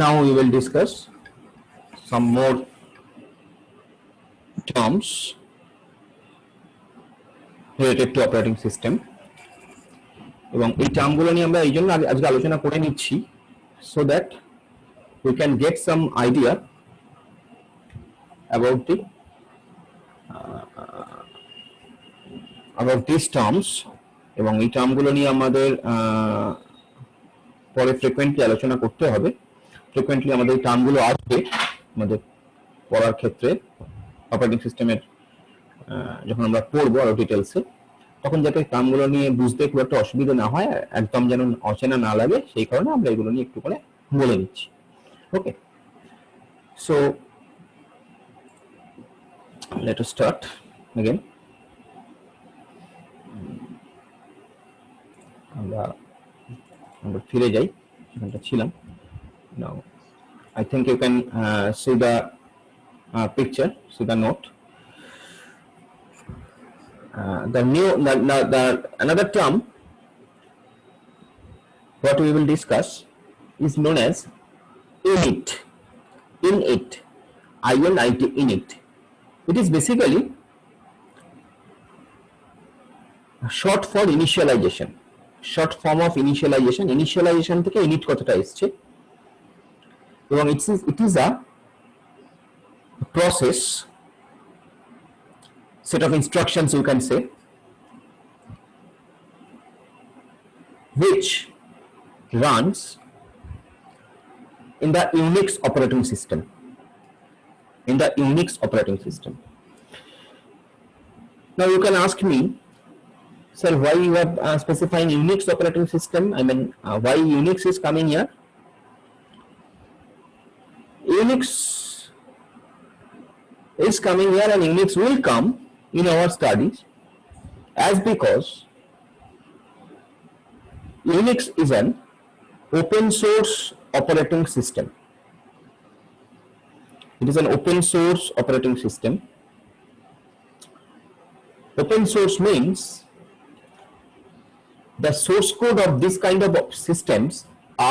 Now we will discuss some more terms related to operating system এবং এই টার্মগুলো নিয়ে আমরা এই জন্য আজকে আলোচনা করে নিচ্ছি so that we can get some idea about these terms এবং এই টার্মগুলো নিয়ে আমাদের পরে ফ্রিকোয়েন্টলি আলোচনা করতে হবে ফ্রিকোয়েন্টলি আমাদের এই টার্মগুলো আসবে আমাদের পড়ার ক্ষেত্রে অপারেটিং সিস্টেমের যখন আমরা পড়বো আরো ডিটেইলসে তখন যাতে টার্মগুলো নিয়ে বুঝতে খুব একটা অসুবিধা না হয় একদম যেন অচেনা না লাগে সেই কারণে আমরা এগুলো নিয়ে একটু করে বলে নিচ্ছি okay so let us start again আমরা ফিরে যাই যেখানটা ছিলাম now I think you can see the picture, see the note. The another term what we will discuss is known as init. Init, INIT, init. It is basically a short for initialization. Short form of initialization. Initialization থেকে init কথাটা এসেছে এবং it is a process, set of instructions you can say, which runs in the Unix operating system. In the Unix operating system. Now you can ask me, sir, why you are specifying Unix operating system? I mean, why Unix is coming here? Unix is coming here and Unix will come in our studies as because Unix is an open source operating system. It is an open source operating system. Open source means the source code of this kind of systems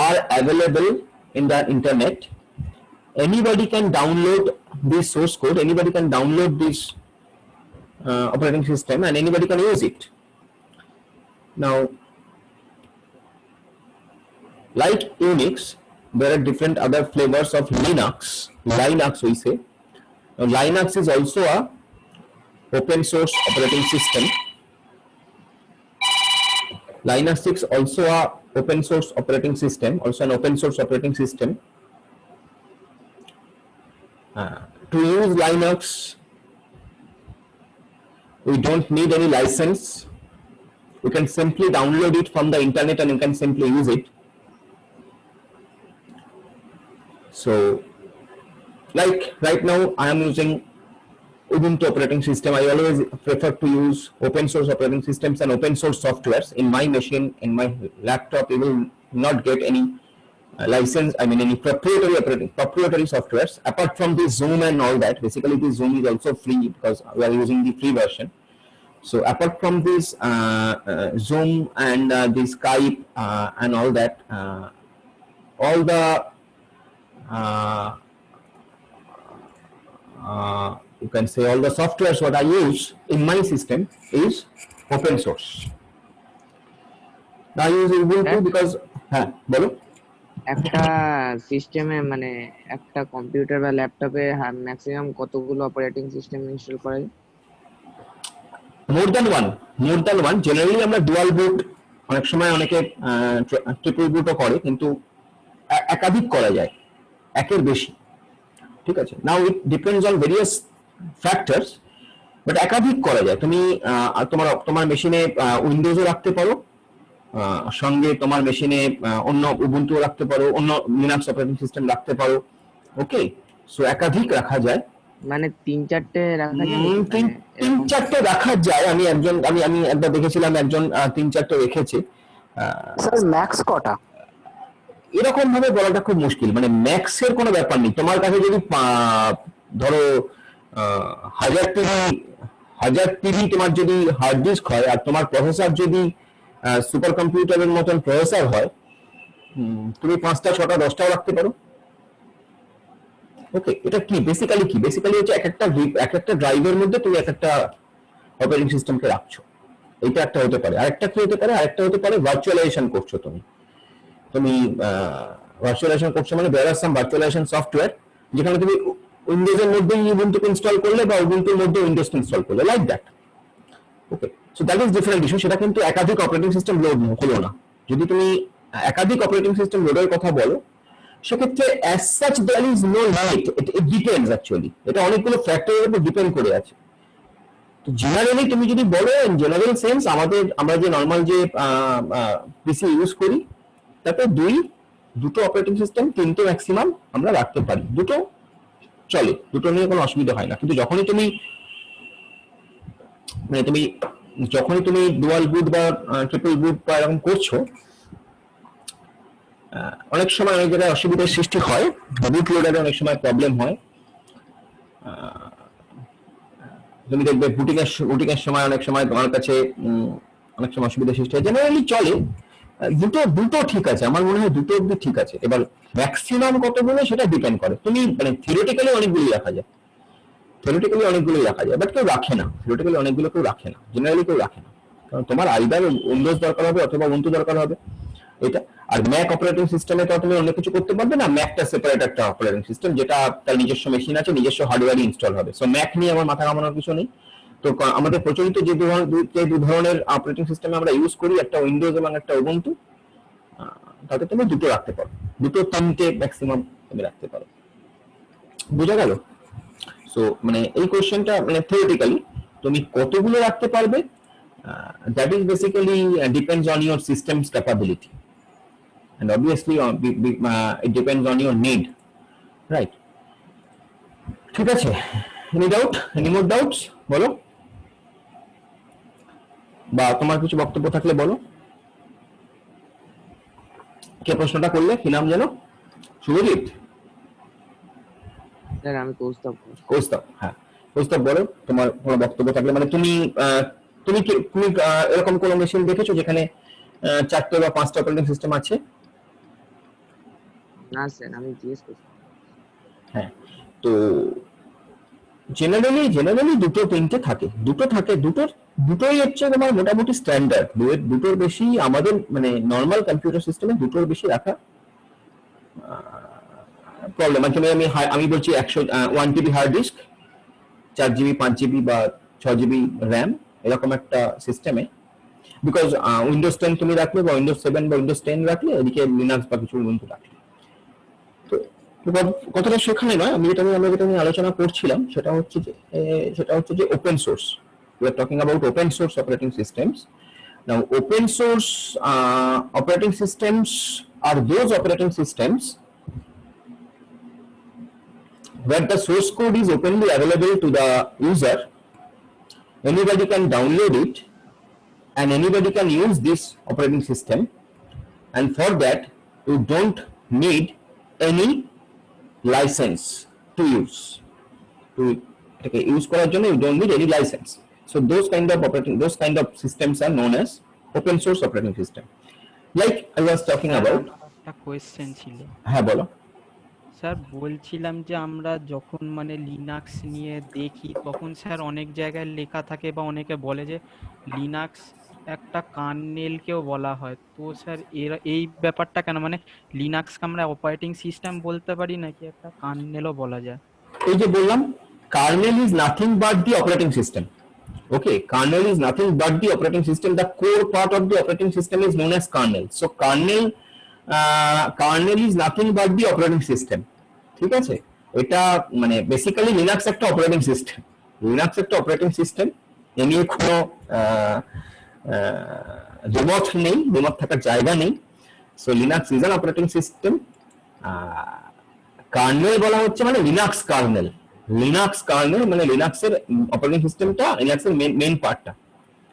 are available in the internet. Anybody can download this source code, anybody can download this operating system and anybody can use it. Now, like Unix, there are different other flavors of Linux we say. Now, Linux is also a open source operating system. Linux is also a open source operating system, also an open source operating system. To use Linux, we don't need any license. We can simply download it from the internet and you can simply use it. So, like right now, I am using Ubuntu operating system. I always prefer to use open source operating systems and open source softwares. In my machine, in my laptop, you will not get any license, I mean any proprietary softwares apart from the Zoom and all that. Basically the Zoom is also free because we are using the free version. So apart from this Zoom and the Skype and all that, all the you can say all the softwares what I use in my system is open source. Now I use Ubuntu because bolo একটা সিস্টেমে মানে একটা computer বা ল্যাপটপে maximum কতগুলো operating system install করা যায়? মোর than one generally আমরা ডুয়াল বুট, অনেক সময় অনেকে ট্রিপল বুটও করে, কিন্তু একাধিক করা যায়, একের বেশি। ঠিক আছে, now it depends on various factors, but একাধিক করা যায়। তুমি তোমার মেশিনে উইন্ডোজও রাখতে পারো, সঙ্গে তোমার মেশিনে অন্য উবুন্টু রাখতে পারো, অন্য লিনাক্স অপারেটিং সিস্টেম রাখতে পারো। ওকে, সো একাধিক রাখা যায়, মানে 3-4টে রাখা যায়, 3-4টে রাখা যায়। আমি একবার দেখেছিলাম একজন 3-4টে রেখেছে। স্যার ম্যাক্স কটা? এরকম ভাবে বলাটা খুব মুশকিল, মানে ম্যাক্স এর কোনো ব্যাপার নেই। তোমার কাছে যদি ধরো 1000 টিবি তোমার যদি হার্ড ডিস্ক হয় আর তোমার প্রসেসর যদি সুপার কম্পিউটারের মতন প্রসেসর হয়, তুমি 5টা 6টা 10টাও রাখতে পারো। ওকে, এটা কি বেসিক্যালি হচ্ছে এক একটা ড্রাইভের মধ্যে তুমি এক একটা অপারেটিং সিস্টেমকে রাখছো। এটা একটা হতে পারে। আরেকটা কি হতে পারে? আরেকটা হতে পারে ভার্চুয়ালাইজেশন করছো তুমি ভার্চুয়ালাইজেশন করছো মানে দেয়ার আর সাম ভার্চুয়ালাইজেশন সফটওয়্যার যেখানে তুমি উইন্ডোজের মধ্যে উবুন্টু ইনস্টল করলে বা উবুন্টুর মধ্যে উইন্ডোজ ইনস্টল করলে, like that. Okay, so that is different issue. সেটা কিন্তু একাধিক অপারেটিং সিস্টেম লোড হলো না। যদি তুমি একাধিক অপারেটিং সিস্টেম লোডের কথা বলো, সেক্ষেত্রে as such there is no light, it depends actually. এটা অনেকগুলো ফ্যাক্টরের উপর ডিপেন্ড করে আছে। তো জেনারেলি তুমি যদি বলো ইন জেনারেল সেন্স, আমরা যে নর্মাল যে পিসি ইউজ করি তাতে দুটো অপারেটিং সিস্টেম, তিনটে ম্যাক্সিমাম আমরা রাখতে পারি। দুটো চলে, দুটো নিয়ে কোনো অসুবিধা হয় না। কিন্তু যখনই তুমি ডুয়াল বুট বা ট্রিপল বুট বা এরকম করছো, অনেক সময় অনেক জায়গায় অসুবিধার সৃষ্টি হয়, বুট লোডারে অনেক সময় প্রবলেম হয়। তুমি দেখবে বুটিং এর সময় অনেক সময় তোমার কাছে অনেক সময় অসুবিধার সৃষ্টি হয়। জেনারেলি চলে, দুটো ঠিক আছে, আমার মনে হয় দুটো অব্দি ঠিক আছে। এবার ম্যাক্সিমাম কতগুলো সেটা ডিপেন্ড করে। তুমি মানে থিওরিটিক্যালি অনেকগুলো রাখা যায়, বাট কেউ রাখে না। থিওরিটিক্যালি অনেকগুলো কেউ রাখে না, জেনারেলি কেউ রাখে না। কারণ তোমার আইদার উইন্ডোজ দরকার হবে অথবা উবুন্টু দরকার হবে, এটা। আর ম্যাক অপারেটিং সিস্টেমে তো তুমি অনেক কিছু করতে পারবে না। ম্যাকটা সেপারেট একটা অপারেটিং সিস্টেম, যেটা তার নিজস্ব মেশিন আছে, নিজস্ব হার্ডওয়্যার ইনস্টল হবে। সো ম্যাক নিয়ে আমার মাথা ঘামানোর কিছু নেই। তো আমাদের প্রচলিত যে দু ধরনের অপারেটিং সিস্টেম আমরা ইউজ করি, একটা উইন্ডোজ এবং একটা উবুন্টু, তাতে তুমি দুটো রাখতে পারো, দুটো তিনটে ম্যাক্সিমাম তুমি রাখতে পারো। বুঝা গেল? সো মানে এই কোশ্চেনটা মানে থিওরিটিক্যালি তুমি কতগুলো রাখতে পারবে, that is basically depends on your systems capability, and obviously it depends on your need, right? ঠিক আছে, any more doubts বলো, বা তোমার কিছু বক্তব্য থাকলে বলো। কে প্রশ্নটা করলে? কি নাম যেন? শুভজিৎ? স্যার আমি কৌস্তব। হ্যাঁ, কৌস্তব বলো তোমার কোনো বক্তব্য থাকলে। মানে তুমি এরকম কোনো মেশিন দেখেছো যেখানে 4টে বা 5টা অপারেটিং সিস্টেম আছে? না স্যার, আমি জিজ্ঞেস করছি। হ্যাঁ, তো জেনারেলি দুটো তিনটে থাকে, দুটোই হচ্ছে তোমার মোটামুটি স্ট্যান্ডার্ড। দুটোর বেশি আমাদের মানে নর্মাল কম্পিউটার সিস্টেমে দুটোর বেশি রাখা প্রবলেম। আমি বলছি 1 GB hard disk, 4 GB 5 GB বা 6 জিবি র্যাম, এরকম একটা সিস্টেমে, বিকজ উইন্ডোজ 10 তুমি রাখলে বা উইন্ডোজ 7 বা উইন্ডোজ 10 রাখলে, এদিকে লিনাক্স বা কিছু উবুন্টু রাখলে, তো কথাটা সেখানে নয়। আমরা যেটা নিয়ে আলোচনা করছিলাম সেটা হচ্ছে যে open source. We are talking about open source operating systems. Now, open source operating systems are those operating systems where the source code is openly available to the user. Anybody can download it and anybody can use this operating system, and for that you don't need any license to use. করার জন্য you don't need any license. So those kind of systems are known as open source operating system. Like I was talking about. একটা question ছিল। হ্যাঁ বলো। Sir বলছিলাম যে আমরা যখন মানে লিনাক্স নিয়ে দেখি, তখন স্যার অনেক জায়গায় লেখা থাকে বা অনেকে বলে যে লিনাক্স একটা কার্নেলকেও বলা হয়। তো স্যার এই ব্যাপারটা কেন, মানে লিনাক্সকে আমরা অপারেটিং সিস্টেম বলতে পারি নাকি একটা কার্নেলও বলা যায়? এই যে বললাম, kernel is nothing but the operating system. Okay, kernel is nothing but the operating system. The core part of the operating system is known as kernel. So kernel is nothing but the operating system. ঠিক আছে, এটা মানে basically Linux একটা operating system. এ নিয়ে কোনো দ্বিমত নেই, দ্বিমত থাকার জায়গা নেই। So Linux is an operating system. Kernel বলা হচ্ছে মানে লিনাক্স কার্নেল মানে লিনাক্সের অপারেটিং সিস্টেমটা, লিনাক্সের মেইন পার্টটা,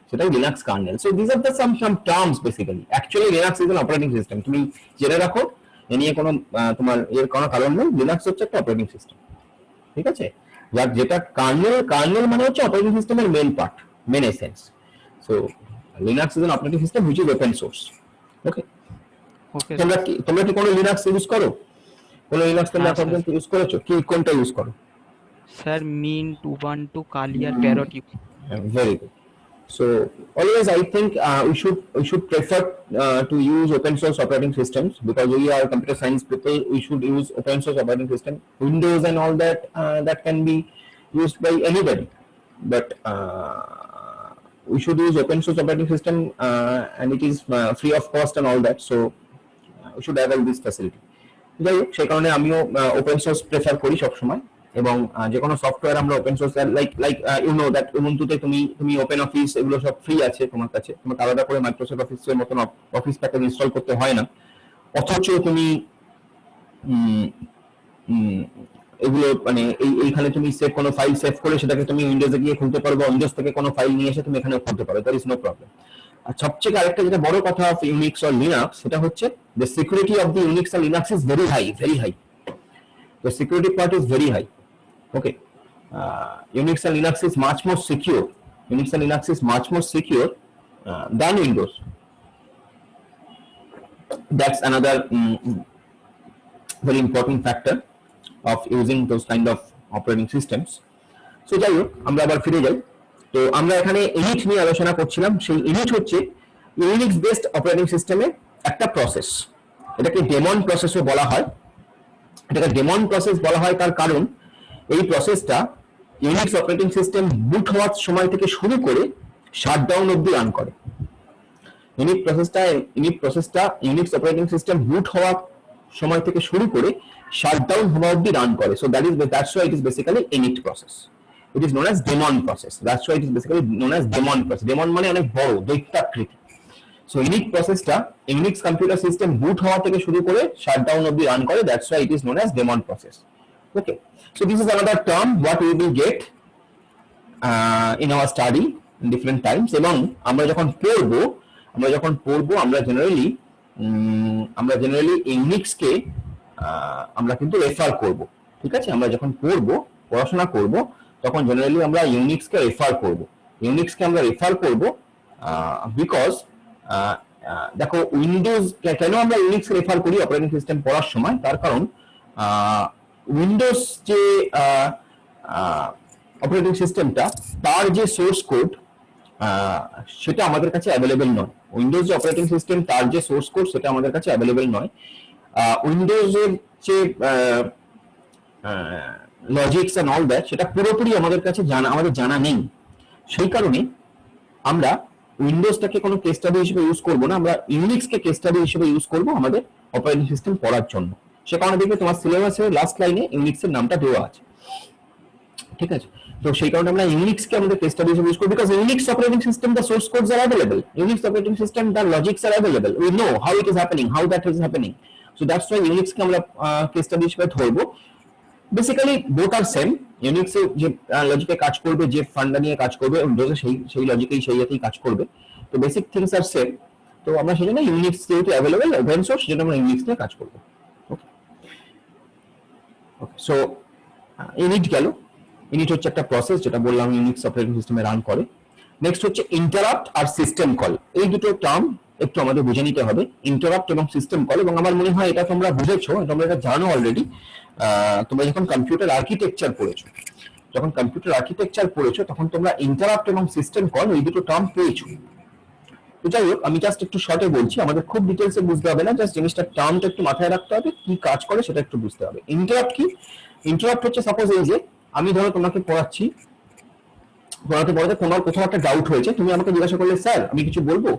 সেটাই Linux kernel. So this are the some terms basically. Actually Linux is an operating system, তুমি জেনে রাখো, এ নিয়ে কোনো তোমার কোনো কারণ নেই। লিনাক্স হচ্ছে একটা অপারেটিং সিস্টেম, ঠিক আছে? যেটা কার্নেল মানে হচ্ছে অপারেটিং সিস্টেমের main part, main essence. So Linux is an operating system which is open source. Okay, তোমরা কি কোনো লিনাক্স ইউজ করো? কোনো লিনাক্স তোমরা হ্যাঁ এখন স্যার। পর্যন্ত ইউজ করেছো? কি কোনটা ইউজ করো? স্যার মিন্ট, উবান্টু, কালি আর Parrot use. Very good. So always I think we should prefer to use open source operating systems because we are computer science people. We should use open source operating system. Windows and all that that can be used by anybody, but we should use open source operating system and it is free of cost and all that. So we should avail this facility. যাই হোক, সেই কারণে আমিও open source prefer করি সবসময়, এবং যে কোনো সফটওয়্যার আমরা open source like you know that উবুন্টুতে তুমি ওপেন অফিস এগুলো সব ফ্রি আছে তোমার কাছে, তোমাকে আলাদা করে মাইক্রোসফট অফিসের মতন অফিস প্যাকেজ ইনস্টল করতে হয় না, অথচ তুমি এগুলো মানে এইখানে তুমি সেভ কোনো ফাইল সেভ করে সেটাকে তুমি উইন্ডোজে গিয়ে খুলতে পারবে, উইন্ডোজ থেকে কোনো ফাইল নিয়ে এসে তুমি এখানে খুলতে পারো, দ্যার ইজ নো প্রবলেম। আর সবচেয়ে আরেকটা যেটা বড় কথা অফ ইউনিক্স অর লিনাক্স, সেটা হচ্ছে the security of the Unix and Linux is very high, very high. The security part is very high. Okay, Unix and Linux is much more secure. Unix and Linux is much more secure than Windows. That's another very important factor of using those kind of operating systems. So যাই হোক, আমরা আবার ফিরে যাই। তো আমরা এখানে init নিয়ে আলোচনা করছিলাম। সেই ইনিট হচ্ছে ইউনিক্স বেসড অপারেটিং সিস্টেমের একটা প্রসেস। এটাকে ডেমন প্রসেসও বলা হয়। এটাকে ডেমন প্রসেস বলা হয় তার কারণ এই প্রসেসটা ইউনিক্স অপারেটিং সিস্টেম বুট হওয়ার সময় থেকে শুরু করে শাটডাউন অবধি রান করে। ইউনিট প্রসেসটা ইউনিক্স অপারেটিং সিস্টেম বুট হওয়ার সময় থেকে শুরু করে শাটডাউন হওয়া অবধি রান করে। So that's why it is basically init process. It is known as daemon process. That's why it is basically known as daemon process. Daemon মানে অনেক বড়, দৈত্যাকৃতি। So init processটা Unix computer system boot হওয়া থেকে শুরু করে shutdown অবধি run করে, that's why it is known as daemon process. Okay, so this is another term what we will get in our study in different times, এবং আমরা যখন পড়বো আমরা জেনারেলি Unix কে আমরা কিন্তু রেফার করব, ঠিক আছে? আমরা যখন পড়াশোনা করব তখন জেনারেলি আমরা Unix কে রেফার করব বিকজ দেখো উইন্ডোজ কেন আমরা ইউনিক্স রেফার করি অপারেটিং সিস্টেম পড়ার সময়, তার কারণ উইন্ডোজ যে অপারেটিং সিস্টেমটা তার যে সোর্স কোড সেটা আমাদের কাছে অ্যাভেলেবেল নয়। উইন্ডোজ যে অপারেটিং সিস্টেম তার যে সোর্স কোড সেটা আমাদের কাছে অ্যাভেলেবেল নয়। উইন্ডোজের যে লজিকস এন্ড অল দ্যাট সেটা পুরোপুরি আমাদের কাছে জানা নেই। সেই কারণে আমরা উইন্ডোজটাকে কোনো কেস স্টাডি হিসেবে ইউজ করব না, আমরা ইউনিক্সকে কেস স্টাডি হিসেবে ইউজ করব আমাদের অপারেটিং সিস্টেম পড়ার জন্য। সে কারণে দেখবে তোমার সিলেবাসের লাস্ট লাইনে ইউনিক্সের নামটা দেওয়া আছে, ঠিক আছে? তো সেই কারণে আমরা ইউনিক্সকে আমাদের কেস স্টাডি হিসেবে ইউজ করব because Unix operating system the source codes are available, Unix operating system the logics are available, we know how it is happening, how that is happening. So that's why ইউনিক্সকে আমরা case study হিসেবে ধরবো। Basically both are same. ইউনিক্সে যে লজিকে কাজ করবে, যে ফান্ডা নিয়ে কাজ করবে, উইন্ডোজে সেই লজিকেই সেই জাতীয় কাজ করবে। তো বেসিক থিংস আর সেম। তো আমরা সেজন্য ইউনিক্স যেহেতু অ্যাভেলেবেল ওপেন সোর্স, সেজন্য আমরা ইউনিক্স নিয়ে কাজ করব। ওকে, সো ইনিট গেল। ইনিট হচ্ছে একটা প্রসেস যেটা বললাম ইউনিক্স অপারেটিং সিস্টেমে রান করে। নেক্সট হচ্ছে ইন্টারাপ্ট আর সিস্টেম কল। এই দুটো টার্ম একটু আমাদের বুঝে নিতে হবে, ইন্টারাপ্ট এবং সিস্টেম কল। এবং আমার মনে হয় এটা তোমরা বুঝেছো, তোমরা এটা জানো অলরেডি। তোমরা যখন কম্পিউটার আর্কিটেকচার পড়েছো তখন তোমরা ইন্টারাপ্ট এবং সিস্টেম কল এই দুটো টার্ম পেয়েছো। তো যাই হোক, আমি জাস্ট একটু শর্টে বলছি, আমাদের খুব ডিটেলসে বুঝতে হবে না, জাস্ট জিনিসটা টার্মটা একটু মাথায় রাখতে হবে, কি কাজ করে সেটা একটু বুঝতে হবে। ইন্টারাপ্ট কি? ইন্টারাপ্ট হচ্ছে সাপোজ এই যে আমি ধরো তোমাকে পড়াতে তোমার কোথাও একটা ডাউট হয়েছে, তুমি আমাকে জিজ্ঞাসা করলে স্যার আমি কিছু বলবো,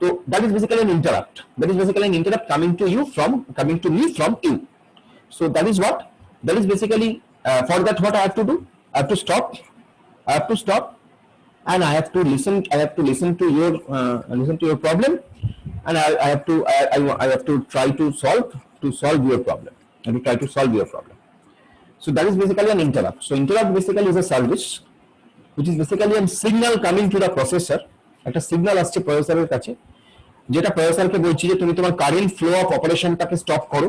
তো that is basically an interrupt. That is basically an interrupt coming to me from you. So that is basically for that what I have to do? I have to stop and I have to listen to your problem, and I have to try to solve your problem. So that is basically an interrupt. So interrupt basically is a service which is basically a signal coming to the processor. একটা signal আসছে প্রসেসরের কাছে, যেটা প্রসেসরকে বলছে যে তুমি তোমার current flow of অপারেশনটাকে stop করো,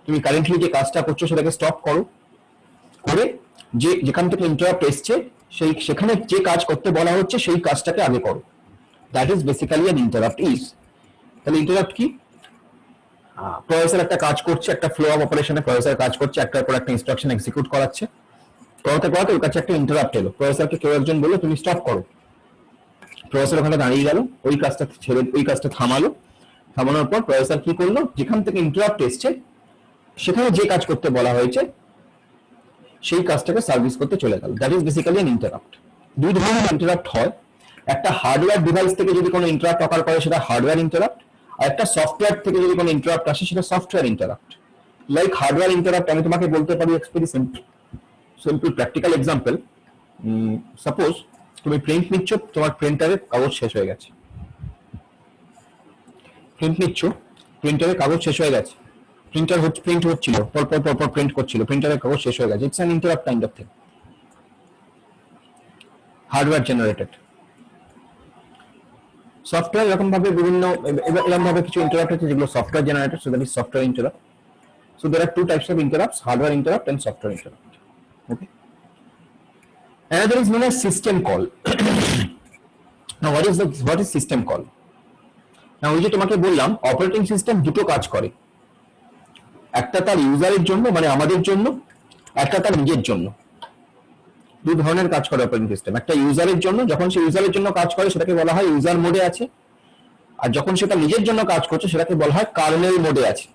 তুমি কারেন্টলি যে কাজটা করছো সেটাকে স্টপ করে যেখান থেকে ইন্টারাপ্ট এসছে সেখানে যে কাজ করতে বলা হচ্ছে সেই কাজটাকে আগে করো। That is basically an interrupt is. তাহলে ইন্টারাপ্ট কি? প্রসেসর একটা কাজ করছে, একটা ফ্লো অফ অপারেশনে প্রসেসর কাজ করছে, একটার পর একটা ইনস্ট্রাকশন এক্সিকিউট করাচ্ছে, করতে করতে ওর কাছে একটা ইন্টারাপ্ট এলো, প্রসেসরকে কেউ একজন বললো তুমি স্টপ করো, প্রসেসর ওখানে দাঁড়িয়ে গেল, ওই কাজটা ছেড়ে ওই কাজটা থামালো, থামানোর পর প্রসেসর কি করলো, যেখান থেকে ইন্টারাপ্ট এসছে সেখানে যে কাজ করতে বলা হয়েছে সেই কাজটাকে সার্ভিস করতে চলে গেল। That is basically an interrupt. দুই ধরনের ইন্টারাপ্ট হয়, একটা হার্ডওয়্যার ডিভাইস থেকে যদি কোনো ইন্টারাপ্ট অকার করে সেটা হার্ডওয়্যার ইন্টারাপ্ট, আর একটা সফটওয়্যার থেকে যদি কোনো ইন্টারাপ্ট আসে সেটা software interrupt. Like hardware interrupt আমি তোমাকে বলতে পারি সিম্পল প্র্যাকটিক্যাল এক্সাম্পল। সাপোজ তুমি প্রিন্ট নিচ্ছ, তোমার প্রিন্টারে কাগজ শেষ হয়ে গেছে, প্রিন্ট নিচ্ছ, প্রিন্টারে কাগজ শেষ হয়ে গেছে, প্রিন্ট হচ্ছিল, পর প্রিন্ট করছিল, প্রিন্টারের কাগজ শেষ হয়ে গেছে, it's an interrupt kind of thing, hardware generated. Software এরকম ভাবে কিছু ইন্টারাপ্ট আছে যেগুলো software generated, so that is software interrupt. So there are two types of interrupts, hardware interrupt and software interrupt. Okay, another is known as system call. Now what is system call? Now ওই যে তোমাকে বললাম operating system দুটো কাজ করে, একটা তার ইউজারের জন্য মানে আমাদের জন্য, একটা তার নিজের জন্য। দুই ধরনের কাজ করে অপারেটিং সিস্টেম। একটা ইউজারের জন্য, যখন সে ইউজারের জন্য কাজ করে সেটাকে বলা হয় ইউজার মোডে আছে, আর যখন সেটা নিজের জন্য কাজ করছে সেটাকে বলা হয় কার্নেল মোডে আছে।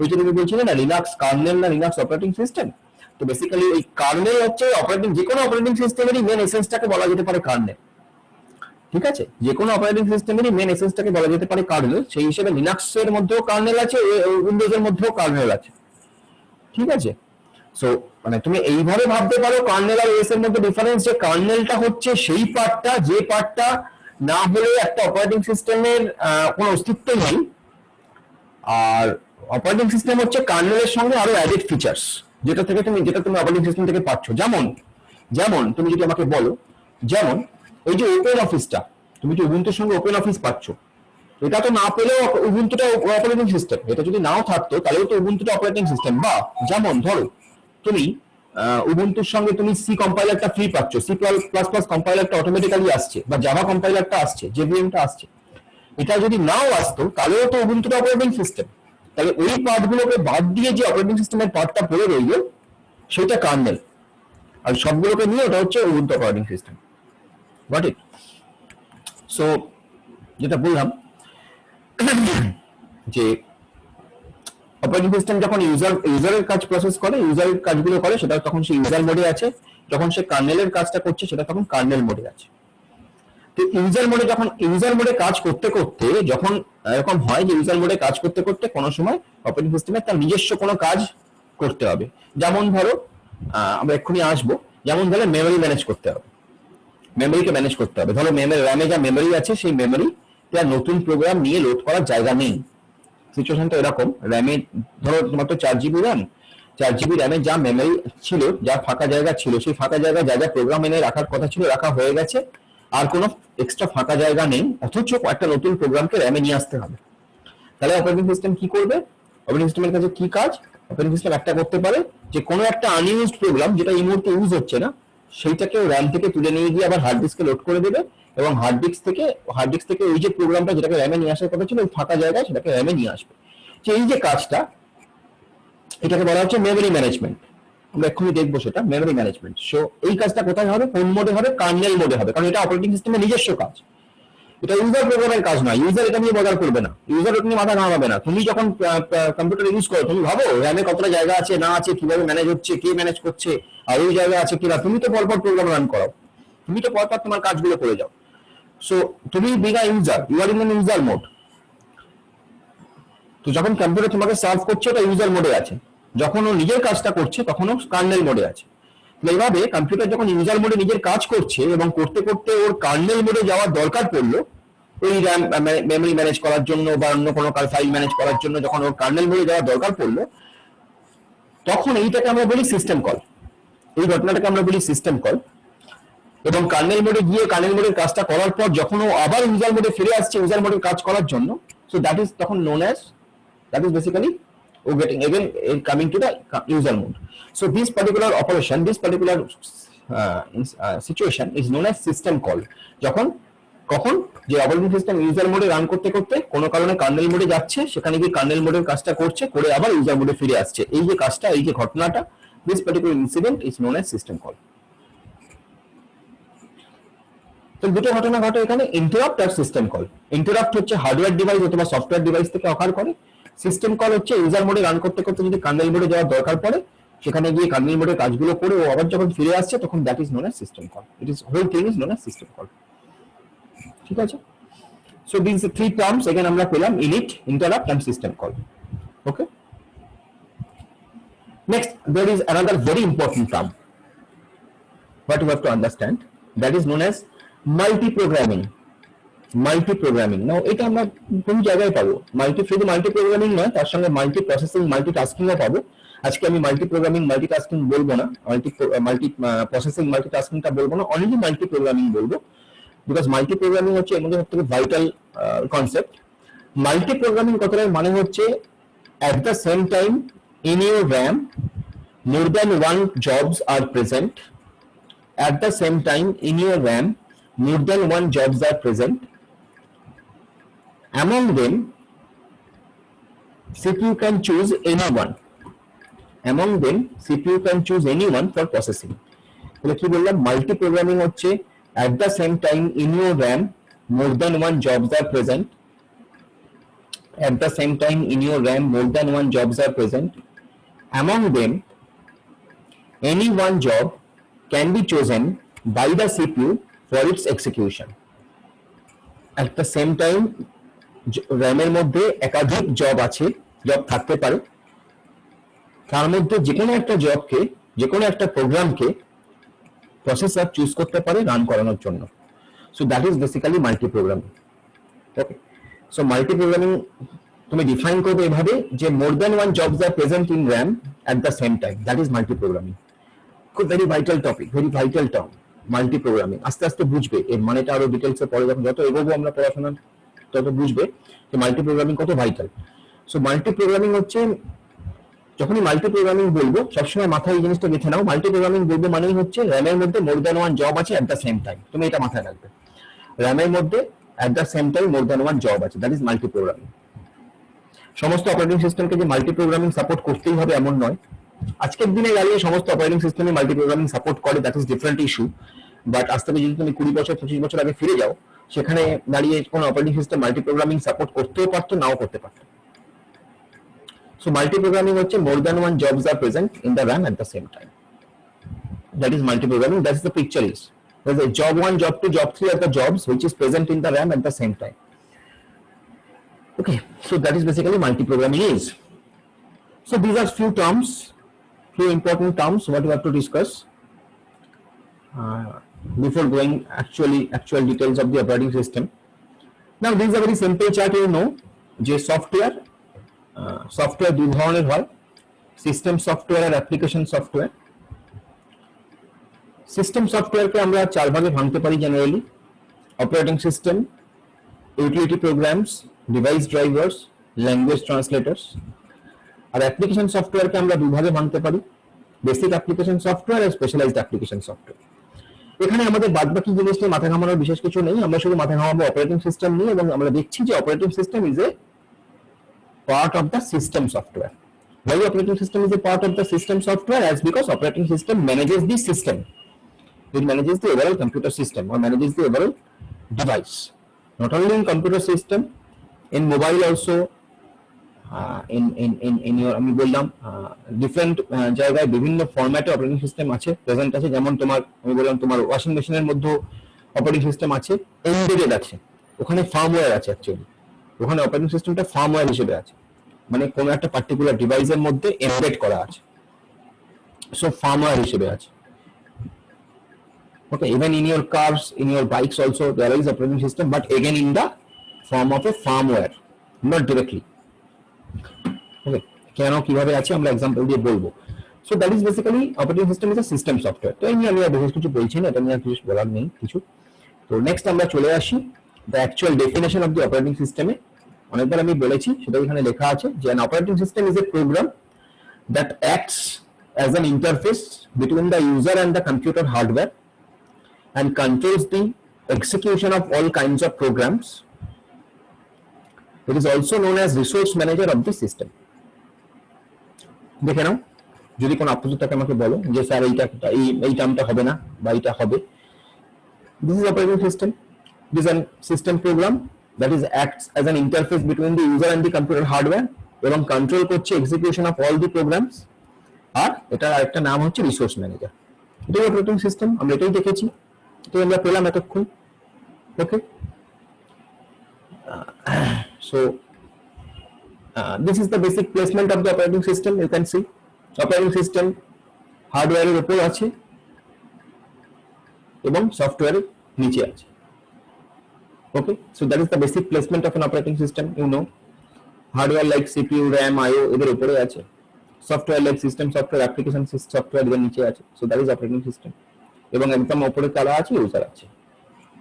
ওই যে তুমি বলছিলে না লিনাক্স কার্নেল না লিনাক্স অপারেটিং সিস্টেম, তো বেসিক্যালি এই কার্নেল হচ্ছে অপারেটিং, যে কোনো অপারেটিং সিস্টেমেরই মেন এসেন্সটাকে বলা যেতে পারে কার্নেল। ঠিক আছে, যে কোনো অপারেটিং সিস্টেমেরই মেন এসেন্সটাকে বলা যেতে পারে কার্নেল। সেই হিসেবে লিনাক্সের মধ্যেও কার্নেল আছে, উইন্ডোজের মধ্যেও কার্নেল আছে। ঠিক আছে, সো মানে তুমি এইভাবে ভাবতে পারো কার্নেল আর ওএস এর মধ্যে ডিফারেন্স, যে কার্নেলটা হচ্ছে সেই পার্টটা যে পার্টটা না হলে একটা অপারেটিং সিস্টেমের কোনো অস্তিত্ব নেই, আর অপারেটিং সিস্টেম হচ্ছে কার্নেলের সঙ্গে আরো অ্যাডেড ফিচার্স যেটা তুমি অপারেটিং সিস্টেম থেকে পাচ্ছ। যেমন তুমি যদি আমাকে বলো, যেমন ওই যে ওপেন অফিসটা, তুমি যে উবুন্টুর সঙ্গে ওপেন অফিস পাচ্ছ, এটা তো না পেলেও উবুন্টুটা অপারেটিং সিস্টেম, এটা যদি নাও থাকতো তাহলেও তো উবুন্টুটা অপারেটিং সিস্টেম। বা যেমন ধরো তুমি উবুন্টুর সঙ্গে তুমি সি কম্পাইলারটা ফ্রি পাচ্ছ, সি প্লাস প্লাস কম্পাইলারটা অটোমেটিক্যালি আসছে, বা জাভা কম্পাইলারটা আসছে, জেভিএমটা আসছে, এটা যদি নাও আসতো তাহলেও তো উবুন্টুটা অপারেটিং সিস্টেম। তাহলে ওই পার্টগুলোকে বাদ দিয়ে যে অপারেটিং সিস্টেমের পার্টটা পড়ে রইল সেটা কার্নেল, আর সবগুলোকে নিয়ে ওটা হচ্ছে Ubuntu operating system. Got it? So যেটা বললাম যে অপারেটিং সিস্টেম যখন ইউজারের কাজ প্রসেস করে, ইউজারের কাজগুলো করে, সেটা তখন সে ইউজার মোডে আছে, যখন সে কার্নেলের কাজটা করছে সেটা তখন কার্নেল মোডে আছে। তো ইউজার মোডে কাজ করতে করতে যখন এরকম হয় যে ইউজার মোডে কাজ করতে করতে কোনো সময় অপারেটিং সিস্টেমে তার নিজস্ব কোনো কাজ করতে হবে, যেমন ধরো আমরা এক্ষুনি আসবো, যেমন ধরো মেমোরি ম্যানেজ করতে হবে, মেমোরিকে ম্যানেজ করতে হবে। ধরো র্যামে যা মেমোরি আছে সেই মেমোরি নতুন প্রোগ্রাম নিয়ে লোড করার জায়গা নেই। সিচুয়েশনটা এরকম, র্যামে ধরো তোমার তো 4 GB র্যাম, 4 GB র্যামে যা মেমোরি ছিল, যা ফাঁকা জায়গা ছিল, সেই ফাঁকা জায়গায় যা যা প্রোগ্রাম এনে রাখার কথা ছিল রাখা হয়ে গেছে, আর কোনো এক্সট্রা ফাঁকা জায়গা নেই, অথচ একটা নতুন প্রোগ্রামকে র্যামে নিয়ে আসতে হবে। তাহলে অপারেটিং সিস্টেম কি করবে? অপারেটিং সিস্টেমের কাছে কি কাজ? অপারেটিং সিস্টেম একটা করতে পারে যে কোনো একটা আনইউজড প্রোগ্রাম যেটা এই মুহূর্তে ইউজ হচ্ছে না সেইটাকে র্যাম থেকে তুলে নিয়ে গিয়ে আবার হার্ড ডিস্কে লোড করে দেবে, এবং হার্ড ডিস্ক থেকে ওই যে প্রোগ্রামটা যেটাকে র্যামে নিয়ে আসার কথা ছিল ওই ফাঁকা জায়গায় সেটাকে র্যামে নিয়ে আসবে। যে এই যে কাজটা, এটাকে বলা হচ্ছে মেমোরি ম্যানেজমেন্ট। আমরা এক্ষুনি দেখবো সেটা মেমোরি ম্যানেজমেন্ট। সো এই কাজটা কোথায় হবে? কোন মোডে হবে? কার্নেল মোডে হবে, কারণ এটা অপারেটিং সিস্টেমের নিজস্ব কাজ, এটা ইউজার প্রোগ্রামের কাজ নয়। ইউজার এটা নিয়ে বদার করবে না, ইউজার এটা নিয়ে মাথা ঘামাবে না। তুমি যখন কম্পিউটার ইউজ করো তুমি ভাবো র্যামে কতটা জায়গা আছে না আছে, কিভাবে ম্যানেজ হচ্ছে, কে ম্যানেজ করছে, আর ওই জায়গা আছে কিনা। তুমি তো পরপর প্রোগ্রাম রান করাও, তুমি তো পরপর তোমার কাজগুলো করে যাও। সো তুমি big a user, you are in an user mode. তো যখন কম্পিউটার তোমাকে সার্ভ করছে ওটা ইউজার মোডে আছে, যখন ও নিজের কাজটা করছে তখন ও কার্নেল মোডে আছে। এইভাবে কম্পিউটার যখন ইউজার মোডে নিজের কাজ করছে এবং করতে করতে ওর কার্নেল মোডে যাওয়ার দরকার পড়লো ওই র্যাম মেমোরি ম্যানেজ করার জন্য বা অন্য কোনো ফাইল ম্যানেজ করার জন্য, যখন ওর কার্নেল মোডে যাওয়ার দরকার পড়লো তখন এইটাকে আমরা বলি সিস্টেম কল। এই ঘটনাটাকে আমরা বলি সিস্টেম কল। এবং কার্নেল মোডে গিয়ে কার্নেল মোডের কাজটা করার পর যখন ও আবার ইউজার মোডে ফিরে আসছে ইউজার মোডের কাজ করার জন্য, সো দ্যাট ইজ তখন known as, that is basically getting again coming to the user mode. So this particular operation, this particular situation is known as system call. যখন কখন? যে অপারেটিং সিস্টেম ইউজার মোডে run করতে করতে কোনো কারণে kernel মোডে যাচ্ছে, সেখানে গিয়ে কার্নেল মোডের কাজটা করছে, করে আবার ইউজার মোডে ফিরে আসছে। এই যে কাজটা, এই যে ঘটনাটা, this particular incident is known as system call. তো দুটো ঘটনা ঘটে এখানে, ইন্টারাপ্ট আর সিস্টেম কল। ইন্টারাপ্ট হচ্ছে হার্ডওয়্যার ডিভাইস অথবা সফটওয়্যার ডিভাইস থেকে অকার করে। সিস্টেম কল হচ্ছে ইউজার মোডে রান করতে করতে যদি কার্নেল মোডে যাওয়ার দরকার পড়ে, সেখানে গিয়ে কার্নেল মোডের কাজগুলো করে ও আবার যখন ফিরে আসছে, তখন that is known as system call. It is whole thing is known as system call. ঠিক আছে? So this three terms again আমরা পেলাম: init, interrupt and system call. Okay, next there is another very important term what you have to understand, that is known as multi-programming. Multi-programming, now এটা আমরা কোন জায়গায় পাবো? শুধু মাল্টি প্রোগ্রামিং নয়, তার সঙ্গে মাল্টি প্রসেসিং, মাল্টি টাস্কিংও পাবো। আজকে আমি মাল্টি প্রোগ্রামিং, মাল্টি টাস্কিং বলবো না, মাল্টি প্রসেসিং, মাল্টি টাস্কিংটা বলবো না, অনলি মাল্টি প্রোগ্রামিং বলবো, বিকজ মাল্টি প্রোগ্রামিং হচ্ছে এর মধ্যে সবথেকে ভাইটাল কনসেপ্ট। মাল্টি প্রোগ্রামিং কথাটার মানে হচ্ছে at the same time in your RAM more than one jobs are present. At the same time in your RAM more than one jobs are present. Among them CPU can choose anyone. Among them CPU can choose anyone for processing. তাহলে কি বললাম? Multi programming হচ্ছে at the same time in your RAM more than one jobs are present. At the same time in your RAM more than one jobs are present. Among them any one job can be chosen by the CPU for its execution. At the same time RAM এর মধ্যে একাধিক job আছে, job থাকতে পারে, তার মধ্যে যে কোনো একটা জবকে, যে কোনো একটা প্রোগ্রামকে প্রসেসর চুজ করতে পারে রান করানোর জন্য। So that is basically multi programming. Okay, so multi programming তুমি ডিফাইন করবে এভাবে যে more than one jobs are present in RAM at the same time, that is multi programming. খুব very vital topic, very vital term multi programming. আস্তে আস্তে বুঝবে এর মানেটা, আরো ডিটেলসে পরে যত এগোবো আমরা পড়াশোনা তত বুঝবে যে মাল্টি প্রোগ্রামিং কত ভাইটাল। সো মাল্টি প্রোগ্রামিং হচ্ছে, যখনই মাল্টি প্রোগ্রামিং বলবো সবসময় মাথায় এই জিনিসটা গেঁথে নাও, মাল্টি প্রোগ্রামিং বলবো মানেই হচ্ছে র্যামের মধ্যে মোর দ্যান ওয়ান জব আছে এট দ্য সেম টাইম। তুমি এটা মাথায় রাখবে, র্যামের মধ্যে এট the same time more than one job আছে, দ্যাট ইজ মাল্টি প্রোগ্রামিং। সমস্ত অপারেটিং সিস্টেমকে যে মাল্টি প্রোগ্রামিং সাপোর্ট করতেই হবে এমন নয়। আজকের দিনে দাঁড়িয়ে সমস্ত অপারেটিং সিস্টেমে মাল্টি প্রোগ্রামিং সাপোর্ট করে, that is different issue. But আজ থেকে যদি তুমি 20 বছর 25 বছর আগে ফিরে যাও, সেখানে দাঁড়িয়ে কোন operating system multi programming support করতেও পারতো, নাও করতে পারতো। সো মাল্টি প্রোগ্রামিং হচ্ছে more than one jobs are present in the RAM at the same time. That is multi programming. That is the picture is. There's a job 1, job 2, job 3 are the jobs which is present in the RAM at the same time. Okay, so that is basically multi programming is. So these are few terms, few important terms what we have to discuss before going actual details of the operating system. Now this is a very simple chart, you know, যে software দুই ধরনের হয়, system software আর application software. System সফটওয়্যারকে আমরা চার ভাগে ভাঙতে পারি generally: operating system, utility programs, device drivers, language translators. আর অ্যাপ্লিকেশন সফটওয়্যারকে আমরা দুই ভাগে ভাঙতে পারি: বেসিক অ্যাপ্লিকেশন সফটওয়্যার আর স্পেশালাইজড অ্যাপ্লিকেশন সফটওয়্যার। এখানে আমাদের বাদবাকি জিনিস নিয়ে মাথা ঘামানোর বিশেষ কিছু নেই, আমরা শুধু মাথা ঘামাবো অপারেটিং সিস্টেম নিয়ে, এবং আমরা দেখছি যে operating system is a part of the system software. Why operating system is a part of the system software? As because operating system manages the system. It manages the overall computer system or manages the overall device. Not only in computer system, in mobile also, in your আমি বললাম different জায়গায় বিভিন্ন ফরম্যাটে operating system আছে, present আছে। যেমন আমি বললাম তোমার ওয়াশিং মেশিনের মধ্যে অপারেটিং সিস্টেম আছে, এমবেডেড আছে, ওখানে ফার্মওয়্যার আছে। অ্যাকচুয়ালি ওখানে অপারেটিং সিস্টেমটা ফার্মওয়্যার হিসেবে আছে, মানে কোনো একটা পার্টিকুলার ডিভাইসের মধ্যে এমবেড করা আছে, সো ফার্মওয়্যার হিসেবে আছে। Okay, even in your cars, in your bikes also there is operating system, but again in the form of a firmware, not directly. Okay, কেন কিভাবে আছে আমরা এক্সাম্পল দিয়ে বলবো। So that is basically operating system is a system software. তো এই নিয়ে আমি আর বিশেষ কিছু বলছি না, এটা নিয়ে আর কিছু বলার নেই কিছু। তো নেক্সট আমরা চলে আসি the actual definition of the operating system. অনেকবার আমি বলেছি, সেটা এখানে লেখা আছে যে an operating system is a program that acts as an interface between the user and the computer hardware and controls the execution of all kinds of programs. It is also known as resource manager of the system. দেখে নাও, যদি কোনো আপত্তি থাকে আমাকে বলো যে sir এই টার্মটা হবে না বা এটা হবে। This is operating system. This is a system program that is acts as an interface between the user and the computer hardware এবং কন্ট্রোল করছে execution of all the programs। আর এটার আরেকটা নাম হচ্ছে রিসোর্স ম্যানেজার। এটাই অপারেটিং সিস্টেম, আমরা এটাই দেখেছি, এটাই আমরা পেলাম এতক্ষণ। ওকে, so this is the basic placement of the operating system. You can see operating system হার্ডওয়্যারের উপর আছে এবং সফটওয়্যারের নিচে আছে। Okay, so that is the basic placement of an operating system. You know, hardware like CPU, RAM, IO এদের উপরে আছে, software like system software, application software এদের নিচে আছে। So that is operating system, এবং একদম উপরে কারা আছে, ইউজার আছে।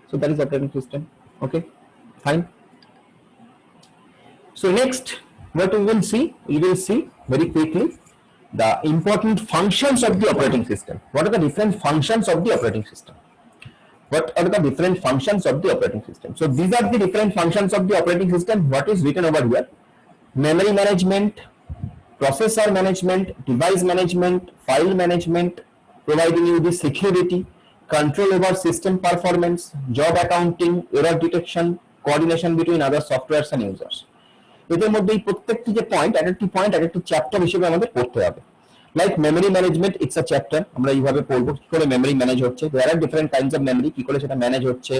So that is operating system. Okay, fine. So next, what we will see very quickly the important functions of the operating system. What are the different functions of the operating system? What are the different functions of the operating system? So these are the different functions of the operating system. What is written over here? Memory management, processor management, device management, file management, providing you the security, control over system performance, job accounting, error detection, coordination between other softwares and users. এদের মধ্যে এই প্রত্যেকটি যে point, এক একটি chapter হিসেবে আমাদের পড়তে হবে। Like memory management, it's a chapter, আমরা এইভাবে পড়বো কি করে মেমরি ম্যানেজ হচ্ছে, দেয়ার আর ডিফারেন্ট কাইন্ডস অফ মেমরি, কি করে সেটা ম্যানেজ হচ্ছে,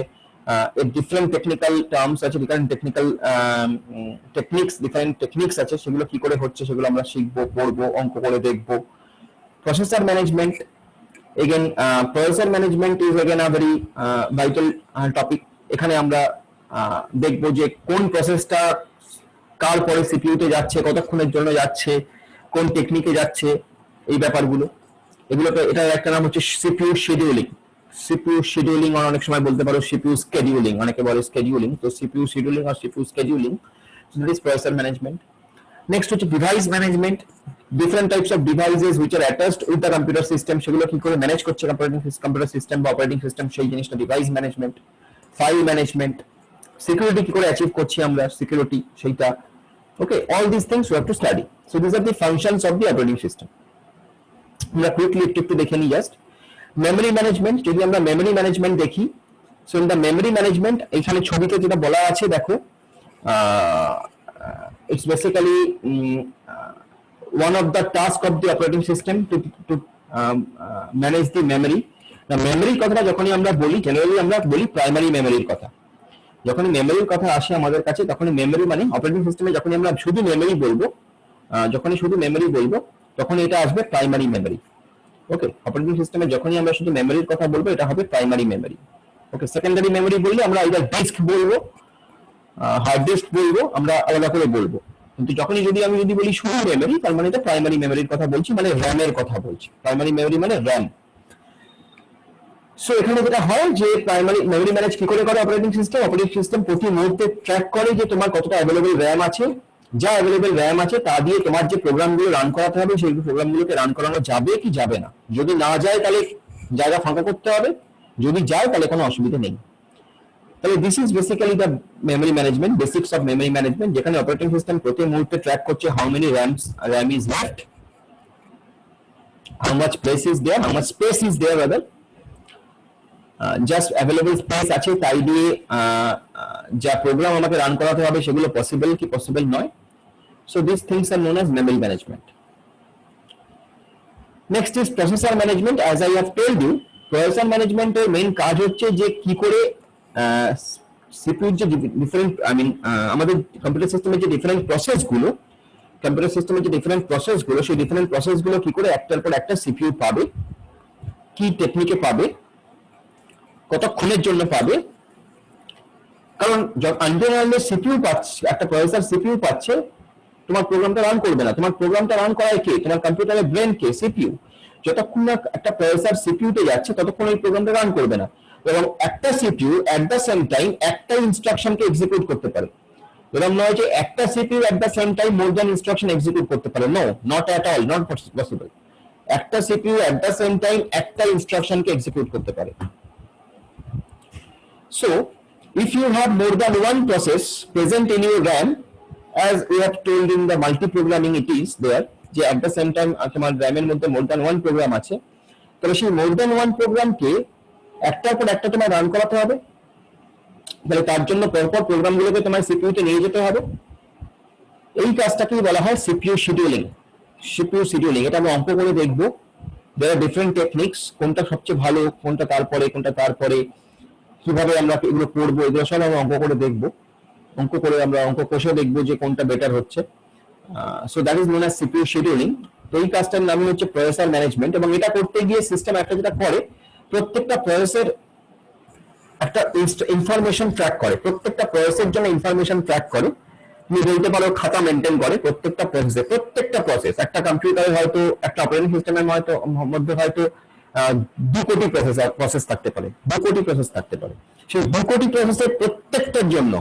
এর ডিফারেন্ট টেকনিক্যাল টার্মস আছে, ডিফারেন্ট টেকনিক্যাল ডিফারেন্ট টেকনিক্স আছে, সেগুলো কি করে হচ্ছে সেগুলো আমরা শিখবো, পড়বো, অঙ্ক করে দেখবো। Processor management, again processor management is again a very vital topic. এখানে আমরা দেখবো যে কোন প্রসেসটা কার পরে সিপিইউতে যাচ্ছে, কতক্ষণের জন্য যাচ্ছে, কোন টেকনিকে যাচ্ছে, এই ব্যাপারগুলো। এগুলোকে, এটার একটা নাম হচ্ছে সিপিইউ শিডিউলিং। সিপিইউ শিডিউলিং আর অনেক সময় বলতে পারো সিপিইউ স্কেডিউলিং, অনেকে বলে স্কেডিউলিং। তো সিপিইউ শিডিউলিং আর CPU scheduling, this is processor management. Next হচ্ছে device management, different types of devices which are attached with the computer system, সেগুলো কি করে ম্যানেজ করছে কম্পিউটার সিস্টেম বা অপারেটিং সিস্টেম, সেই জিনিসটা device management. File management, security কি করে অ্যাচিভ করছি আমরা, সিকিউরিটি সেইটা। Okay, all these things we have to study. So these are the functions of the operating system. আমরা কুইকলি একটু দেখে নিই জাস্ট। মেমরি ম্যানেজমেন্ট, যদি আমরা মেমরি ম্যানেজমেন্ট দেখি, so in the memory management এখানে ছবিতে যেটা বলা আছে দেখো, it's basically one of the task of the operating system to manage the memory. না, মেমরি কথাটা যখনই আমরা বলি, জেনারেলি আমরা বলি প্রাইমারি মেমরির কথা। যখনই মেমরির কথা আসে আমাদের কাছে, তখনই মেমরি মানে অপারেটিং সিস্টেমে যখনই আমরা শুধু মেমরি বলবো, তখন এটা আসবে প্রাইমারি মেমরি। ওকে, অপারেটিং সিস্টেমে যখনই আমরা শুধু মেমরির কথা বলবো, এটা হবে প্রাইমারি মেমরি। ওকে, সেকেন্ডারি মেমরি বললে আমরা আইদার ডিস্ক বলবো, হার্ড ডিস্ক বলবো, আমরা আলাদা করে বলবো। কিন্তু যখনই আমি যদি বলি শুধু মেমরি, তার মানে এটা প্রাইমারি মেমরির কথা বলছি, মানে র্যামের কথা বলছি। প্রাইমারি মেমরি মানে র্যাম। সো এখানে যেটা হয় যে প্রাইমারি মেমরি ম্যানেজ কি করে করে অপারেটিং সিস্টেম প্রতি মুহূর্তে ট্র্যাক করে যে তোমার কতটা অ্যাভেলেবল র্যাম আছে, যা অ্যাভেলেবল র্যাম আছে তা দিয়ে তোমার যে প্রোগ্রামগুলো রান করাতে হবে, সেই প্রোগ্রামগুলোকে রান করানো যাবে কি যাবে না। যদি না যায় তাহলে জায়গা ফাঁকা করতে হবে, যদি যায় তাহলে কোনো অসুবিধা নেই। তাহলে this is basically the memory management, basics of memory management, যেখানে অপারেটিং সিস্টেম প্রতি মুহূর্তে ট্র্যাক করছে how many RAM is left, how much space is there rather, just available space আছে তাই দিয়ে যা প্রোগ্রাম আমাকে রান করাতে হবে সেগুলো পসিবল কি পসিবল নয়। So this things are known as memory management. Next is processor management. As I have told you, processor ম্যানেজমেন্টের মেইন কাজ হচ্ছে যে কি করে সিপিইউর যে ডিফারেন্ট আমাদের কম্পিউটার সিস্টেমের যে ডিফারেন্ট প্রসেসগুলো, সেই ডিফারেন্ট প্রসেসগুলো কি করে একটার পর একটা সিপিইউ পাবে, কি টেকনিকে পাবে, কতক্ষণের জন্য পাবে। কারণ আন্ডারলাইনে সিপিইউ পাচ্ছে, একটা প্রসেসর সিপিইউ পাচ্ছে, তোমার প্রোগ্রামটা রান করবে না। তোমার প্রোগ্রামটা রান করায় কে? তোমার কম্পিউটারের ব্রেন কে? সিপিইউ। যতক্ষণ না একটা প্রসেসর সিপিইউতে যাচ্ছে ততক্ষণ এই প্রোগ্রামটা রান করবে না। এবং একটা CPU at the same time একটা ইনস্ট্রাকশনকে এক্সিকিউট করতে পারে। এরকম নয় যে একটা CPU at the same time more than instruction execute করতে পারে। No, not at all, not possible. একটা CPU at the same time একটা ইনস্ট্রাকশনকে এক্সিকিউট করতে পারে। So if you have more than one process present in your RAM, as we have told in the multi-programming it is there, যে at the same time তোমার RAM এর মধ্যে more than one program আছে, তবে সেই more than one প্রোগ্রামকে একটার পর একটা তোমার রান করাতে হবে, তাহলে তার জন্য পরপর প্রোগ্রামগুলোকে তোমার সিপিইউতে নিয়ে যেতে হবে। এই কাজটাকেই বলা হয় সিপিইউ শিডিউলিং। সিপিইউ শিডিউলিং এটা আমরা অঙ্ক করে দেখবো। there are different techniques, কোনটা সবচেয়ে ভালো, কোনটা তারপরে কিভাবে আমরা এগুলো করবো, এগুলো সব আমরা অঙ্ক করে দেখবো। অঙ্ক করে আমরা অঙ্ক কষে দেখবো যে কোনটা বেটার হচ্ছে। So that is known as CPU scheduling. তো এই কাজটার নামই হচ্ছে প্রসেসর ম্যানেজমেন্ট, এবং এটা করতে গিয়ে সিস্টেম একটা যেটা করে, প্রত্যেকটা প্রসেসের একটা ইনফরমেশন ট্র্যাক করে, প্রত্যেকটা প্রসেসের জন্য ইনফরমেশন ট্র্যাক করে। তুমি বলতে পারো খাতা মেনটেন করে প্রত্যেকটা প্রসেসে। প্রত্যেকটা প্রসেস, একটা কম্পিউটারে হয়তো একটা অপারেটিং সিস্টেমের মধ্যে হয়তো 2 কোটি প্রসেস থাকতে পারে, 2 কোটি প্রসেস থাকতে পারে। সেই 2 কোটি প্রসেসের প্রত্যেকটার জন্য,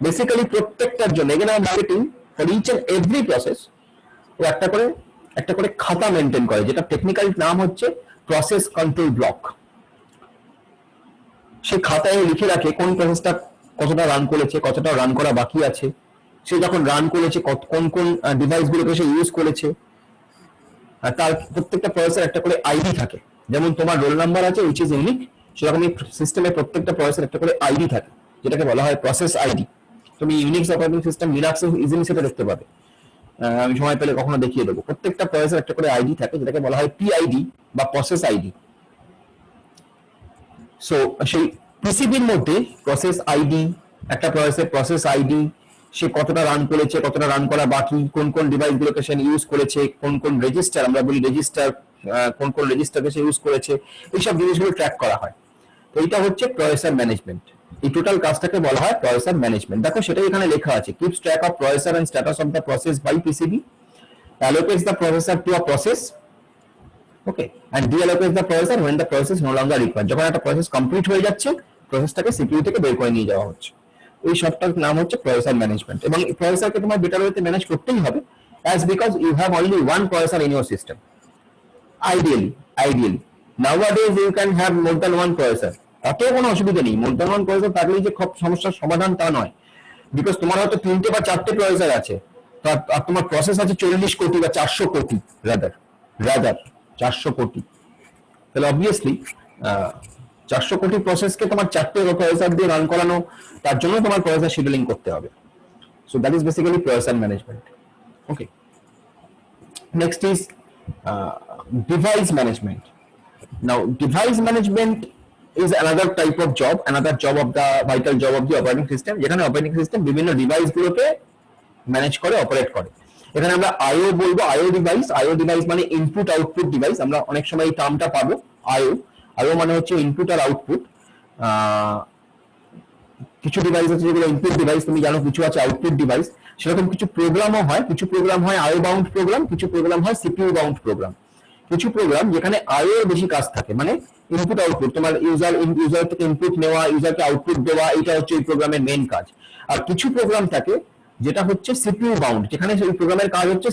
বেসিক্যালি প্রত্যেকটার জন্য, এখানে marketing for each and every process ও একটা করে খাতা মেনটেন করে, যেটা টেকনিক্যাল নাম হচ্ছে প্রসেস কন্ট্রোল ব্লক। সেই খাতায় লিখে রাখে কোন প্রসেসটা কতটা রান করেছে, কতটা রান করা বাকি আছে, সে যখন রান করেছে কোন কোন ডিভাইসগুলোকে সে ইউজ করেছে। তার প্রত্যেকটা প্রসেসের একটা করে আইডি থাকে, যেমন তোমার রোল নাম্বার আছে উইচ ইজ ইউনিক, সেরকমই সিস্টেমে প্রত্যেকটা প্রসেসের একটা করে আইডি থাকে, যেটাকে বলা হয় প্রসেস আইডি। তুমি ইউনিক্স অপারেটিং সিস্টেম লিনাক্সে ইজিলি সেটা দেখতে পাবে, আমি সময় পেলে কখনো দেখিয়ে দেবো। প্রত্যেকটা প্রসেসের একটা করে আইডি থাকে, যেটাকে বলা হয় পিআইডি বা প্রসেস আইডি। সো সেই পিসিবির মধ্যে প্রসেস আইডি, একটা প্রসেস আইডি, সে কতটা রান করেছে, কতটা রান করা বাকি, কোন কোন ডিভাইসগুলোকে সে ইউজ করেছে, কোন কোন রেজিস্টার, আমরা বলি রেজিস্টার, কোন কোন রেজিস্টারকে সে ইউজ করেছে, এইসব জিনিসগুলো ট্র্যাক করা হয়। তো এটা হচ্ছে প্রসেসর ম্যানেজমেন্ট। এই টোটাল কাজটাকে বলা হয় প্রসেসর ম্যানেজমেন্ট। দেখো সেটাই এখানে লেখা আছে, keeps track of processor and status of the process by PCB, allocates the processor to a process, okay, and deallocates the processor when the process no longer required। যখন একটা প্রসেস কমপ্লিট হয়ে যাচ্ছে, প্রসেসটাকে CPU থেকে বের করে নিয়ে যাওয়া হচ্ছে। এই সবটার নাম হচ্ছে প্রসেসর ম্যানেজমেন্ট। এবং এই প্রসেসরকে তোমার বেটার ওয়েতে ম্যানেজ করতেই হবে, as because you have only one processor in your system। Ideally nowadays you can have more than one processor, তাতেও কোনো অসুবিধা নেই। more than one processor থাকলেই যে খুব সমস্যার সমাধান তা নয়, বিকজ তোমার হয়তো 3টে বা 4টে প্রসেসর আছে, আর তোমার প্রসেস আছে 40 কোটি বা 400 কোটি, রাদার 400 কোটি, তাহলে অবভিয়াসলি 400 কোটি প্রসেসকে তোমার 4টে প্রসেসর দিয়ে রান করানো, তার জন্য তোমার প্রসেসর শিডিউলিং করতে হবে। So that is basically processor management. Okay, next is device management. Now device management is another type of job, another job of the vital job of the operating system, যেখানে operating system বিভিন্ন ডিভাইসগুলোকে manage করে, operate করে। এখানে আমরা আইও বলবো, আইও device মানে input output device. আমরা অনেক সময় এই টার্মটা পাবো, আইও মানে হচ্ছে ইনপুট আর আউটপুট। কিছু ডিভাইস আছে যেগুলো ইনপুট ডিভাইস, তুমি জানো, কিছু আছে আউটপুট ডিভাইস। সেরকম কিছু প্রোগ্রামও হয়, কিছু প্রোগ্রাম হয় আইও বাউন্ড প্রোগ্রাম, কিছু প্রোগ্রাম হয় সিপিইউ বাউন্ড প্রোগ্রাম। কিছু প্রোগ্রাম যেখানে আইও এর বেশি কাজ থাকে, মানে ইনপুট আউটপুট, তোমার ইউজার থেকে ইনপুট নেওয়া, ইউজারকে আউটপুট দেওয়া, এটা হচ্ছে এই প্রোগ্রামের মেইন কাজ। আর কিছু প্রোগ্রাম থাকে যেটা হচ্ছে সিপিইউ বাউন্ড, যেখানে সেই প্রোগ্রামের কাজ হচ্ছে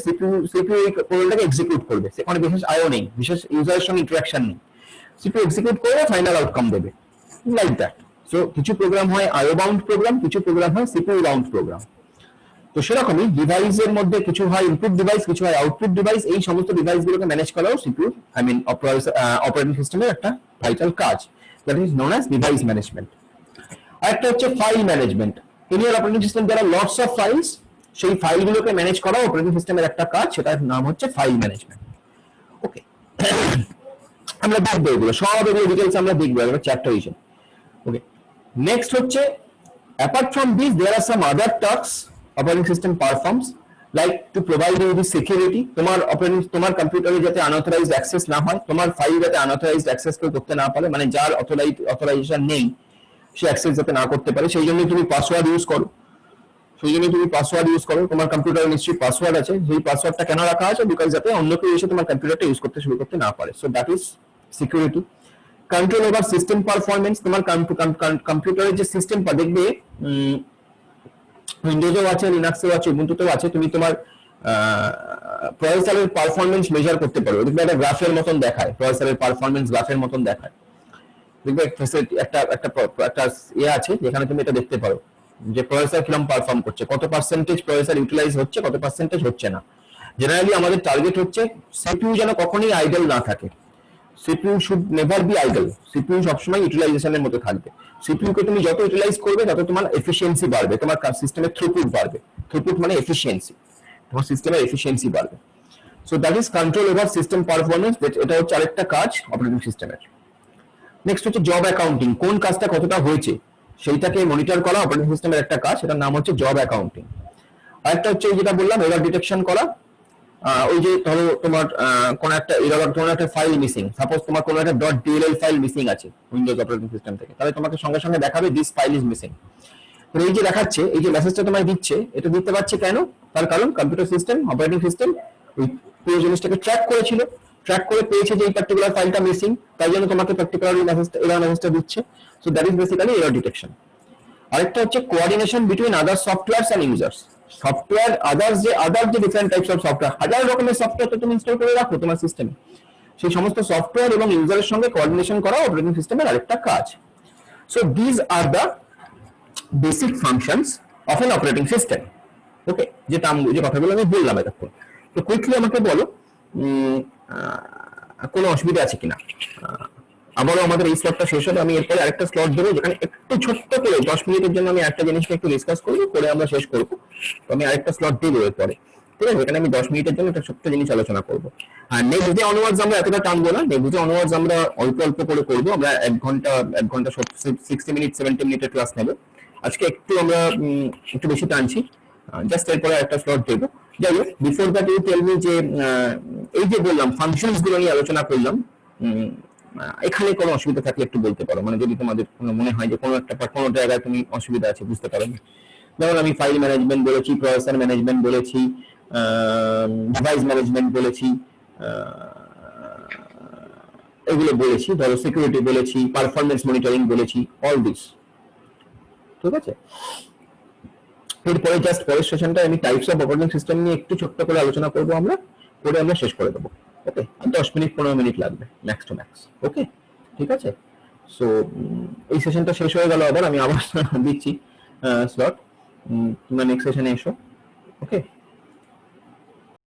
সিপিইউ এই প্রোগ্রামটাকে এক্সিকিউট করবে, সেখানে বিশেষ আইও নেই, বিশেষ ইউজারের সঙ্গে ইন্টারাকশন নেই, সিপিইউ এক্সিকিউট করে ফাইনাল আউটকাম দেবে, লাইক দ্যাট। সো কিছু প্রোগ্রাম হয় আইও বাউন্ড প্রোগ্রাম, কিছু প্রোগ্রাম হয় সিপিইউ বাউন্ড প্রোগ্রাম। তো সেরকমই ডিভাইসের মধ্যে কিছু হয় ইনপুট ডিভাইস, কিছু হয় আউটপুট ডিভাইস। এই সমস্ত ডিভাইসগুলোকে ম্যানেজ করাও সিপিইউ অপারেটিং সিস্টেমের একটা ভাইটাল কাজ, that is known as device management. আরেকটা হচ্ছে file management. In your operating system there are lots of files, সেই ফাইলগুলোকে ম্যানেজ করাও অপারেটিং সিস্টেমের একটা কাজ, সেটার নাম হচ্ছে ফাইল ম্যানেজমেন্ট। ওকে, আমরা দেখবো এগুলো সব, এগুলো ডিটেইলস আমরা দেখবো একটা চ্যাপ্টার হিসেবে। ওকে, নেক্সট হচ্ছে apart from this there are some other tasks operating system performs, like to provide you with security। তোমার কম্পিউটারে যাতে আনঅথরাইজড অ্যাক্সেস না হয়, তোমার ফাইল যাতে আনঅথরাইজড অ্যাক্সেস কেউ করতে না পারে, মানে যার অথরাইজেশন নেই সে অ্যাক্সেস যাতে না করতে পারে, সেই জন্য তুমি পাসওয়ার্ড ইউজ করো। তোমার কম্পিউটারে নিশ্চয়ই পাসওয়ার্ড আছে, সেই পাসওয়ার্ডটা কেন রাখা আছে? বিকজ যাতে অন্য কেউ এসে তোমার কম্পিউটারটা ইউজ করতে শুরু করতে না পারে। So that is security. Control over system performance, তোমার কম্পিউটারের যে সিস্টেমটা দেখবে, উইন্ডোজেও আছে, লিনাক্সেও আছে, উবুন্টুতেও আছে, তুমি তোমার প্রসেসরের পারফরম্যান্স মেজার করতে পারো। দেখবে একটা গ্রাফের মতন দেখায়, প্রসেসরের পারফরম্যান্স গ্রাফের মতন দেখায়। দেখবে ফ্যাসিলিটি একটা একটা একটা ইয়ে আছে যেখানে তুমি এটা দেখতে পারো যে প্রসেসর কিরকম পারফর্ম করছে, কত পার্সেন্টেজ প্রসেসর ইউটিলাইজ হচ্ছে, কত পার্সেন্টেজ হচ্ছে না। জেনারেলি আমাদের টার্গেট হচ্ছে সিপিইউ যেন কখনোই আইডল না থাকে। CPU should never be idol, CPU সবসময় ইউটিলাইজেশনের মতো থাকবে। সিপিইউ কে তুমি যত ইউটিলাইজ করবে তত তোমার এফিসিয়েন্সি বাড়বে, তোমার সিস্টেমের থ্রুপুট বাড়বে। থ্রুপুট মানে এফিসিয়েন্সি, তোমার সিস্টেমের এফিসিয়েন্সি বাড়বে। So that is control over system performance, এটা হচ্ছে আরেকটা কাজ অপারেটিং সিস্টেমের। নেক্সট হচ্ছে জব অ্যাকাউন্টিং, কোন কাজটা কতটা হয়েছে সেইটাকে মনিটর করা অপারেটিং সিস্টেমের একটা কাজ, সেটার নাম হচ্ছে জব অ্যাকাউন্টিং। আরেকটা হচ্ছে যেটা বললাম এরর ডিটেকশন করা। ওই যে ধরো তোমার কোন একটা এরর, কোন একটা ফাইল মিসিং, সাপোজ তোমার কোন একটা .dll ফাইল মিসিং আছে উইন্ডোজ অপারেটিং সিস্টেম থেকে, তাহলে তোমাকে সঙ্গে সঙ্গে দেখাবে দিস ফাইল ইজ মিসিং। তো এই যে দেখাচ্ছে, এই যে মেসেজটা তোমায় দিচ্ছে, এটা দিতে পারছে কেন? তার কারণ কম্পিউটার সিস্টেম, অপারেটিং সিস্টেম ওই পুরো জিনিসটাকে ট্র্যাক করেছিল, ট্র্যাক করে পেয়েছে যে এই পার্টিকুলার ফাইলটা মিসিং, তাই জন্য তোমাকে পার্টিকুলার মেসেজটা, এরর মেসেজটা দিচ্ছে। So that is basically error detection. আরেকটা হচ্ছে coordination between other softwares and users. Software other যে ডিফারেন্ট টাইপস অফ সফটওয়্যার, হাজার রকমের সফটওয়্যার তো তুমি ইনস্টল করে রাখো তোমার সিস্টেমে, সেই সমস্ত সফটওয়্যার এবং ইউজারের সঙ্গে কোঅর্ডিনেশন করা অপারেটিং সিস্টেমের আরেকটা কাজ। So this are the basic functions of an operating system. Okay, যে কথাগুলো আমি বললাম এতক্ষণ, তো কুইকলি আমাকে বলো কোনো অসুবিধা আছে কিনা। আবারও আমাদের এই স্লটটা শেষ হবে, আমি এরপরে আরেকটা স্লট দেবো যেখানে একটু ছোট্ট করে 10 মিনিটের জন্য আমি একটা জিনিসকে একটু ডিসকাস করবো, করে আমরা শেষ করবো। তো আমি আরেকটা স্লট দেবো এরপরে, ঠিক আছে? এখানে আমি 10 মিনিটের জন্য একটা ছোট্ট জিনিস আলোচনা করবো। আর নেক্সট ডে অনওয়ার্ডস আমরা এতটা টানবো না, নেক্সট ডে অনওয়ার্ডস আমরা অল্প অল্প করে করবো। আমরা 1 ঘন্টা 60 মিনিট 70 মিনিটের ক্লাস নেবো। আজকে একটু আমরা একটু বেশি টানছি, জাস্ট এরপরে একটা স্লট দেবো। যাই হোক, before that you tell me যে এই যে বললাম ফাংশনস গুলো নিয়ে আলোচনা করলাম, এখানে কোনো অসুবিধা থাকলে একটু বলতে পারো, মানে যদি তোমাদের কোনো মনে হয় যে কোনো একটা কোনো জায়গায় তুমি অসুবিধা আছে বুঝতে পারো। যেমন আমি ফাইল ম্যানেজমেন্ট বলেছি, প্রসেসর ম্যানেজমেন্ট বলেছি, ডিভাইস ম্যানেজমেন্ট বলেছি, এগুলো বলেছি, ধরো সিকিউরিটি বলেছি, পারফরম্যান্স মনিটরিং বলেছি, অল দিস, ঠিক আছে? এরপরে জাস্ট পরের সেশনটা আমি টাইপস অফ অপারেটিং সিস্টেম নিয়ে একটু ছোট্ট করে আলোচনা করবো, আমরা করে আমরা শেষ করে দেবো। ওকে, 10 মিনিট 15 মিনিট লাগবে ম্যাক্স টু ম্যাক্স। ওকে, ঠিক আছে? সো এই সেশনটা শেষ হয়ে গেল, আবার আমি আবার দিচ্ছি স্লট, তোমরা নেক্সট সেশনে এসো। ওকে।